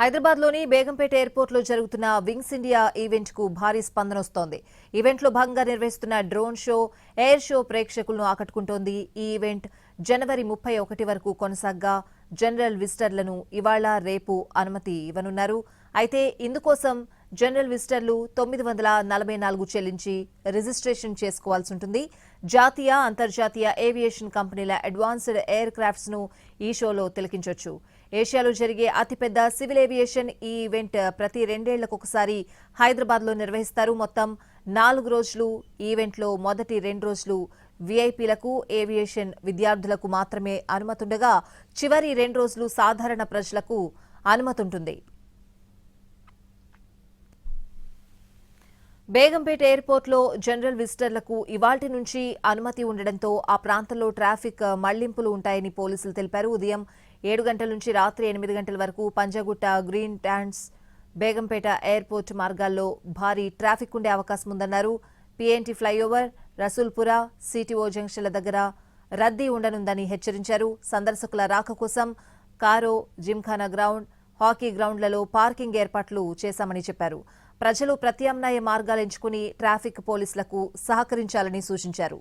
హైదరాబాద్లోని బేగంపేట ఎయిర్పోర్ట్లో జరుగుతున్న వింగ్స్ ఇండియా ఈవెంట్కు భారీ స్పందన వస్తోంది. ఈవెంట్లో భాగంగా నిర్వహిస్తున్న డ్రోన్ షో, ఎయిర్ షో ప్రేక్షకులను ఆకట్టుకుంటోంది. ఈ ఈవెంట్ జనవరి 31 వరకు కొనసాగగా జనరల్ విజిటర్లను ఇవాళ రేపు అనుమతి ఇవ్వనున్నారు. అయితే ఇందుకోసం జనరల్ విజిటర్లు 944 చెల్లించి రిజిస్ట్రేషన్ చేసుకోవాల్సి ఉంటుంది. జాతీయ, అంతర్జాతీయ ఏవియేషన్ కంపెనీల అడ్వాన్స్డ్ ఎయిర్ క్రాఫ్ట్స్ ను ఈ షోలో తిలకించొచ్చు. ఏషియాలో జరిగే అతిపెద్ద సివిల్ ఏవియేషన్ ఈ ఈవెంట్ ప్రతి 2 ఏళ్లకొకసారి హైదరాబాద్లో నిర్వహిస్తారు. మొత్తం 4 రోజులు ఈవెంట్లో మొదటి 2 రోజులు వీఐపీలకు, ఏవియేషన్ విద్యార్థులకు మాత్రమే అనుమతుండగా చివరి 2 రోజులు సాధారణ ప్రజలకు అనుమతుంటుంది. బేగంపేట ఎయిర్పోర్ట్లో జనరల్ విజిటర్లకు ఇవాల్టి నుంచి అనుమతి ఉండడంతో ఆ ప్రాంతంలో ట్రాఫిక్ మళ్లింపులు ఉంటాయని పోలీసులు తెలిపారు. ఉదయం 7 గంటల నుంచి రాత్రి 8 గంటల వరకు పంజాగుట్ట, గ్రీన్ ట్యాండ్స్, బేగంపేట ఎయిర్పోర్ట్ మార్గాల్లో భారీ ట్రాఫిక్ ఉండే అవకాశం ఉందన్నారు. పీఎన్టీ ఫ్లైఓవర్, రసూల్పుర, సిటీఓ జంక్షన్ల దగ్గర రద్దీ ఉండనుందని హెచ్చరించారు. సందర్శకుల రాక కోసం కారో, జిమ్ఖానా గ్రౌండ్, హాకీ గ్రౌండ్లలో పార్కింగ్ ఏర్పాట్లు చేశామని చెప్పారు. ప్రజలు ప్రత్యామ్నాయ మార్గాలు ఎంచుకుని ట్రాఫిక్ పోలీసులకు సహకరించాలని సూచించారు.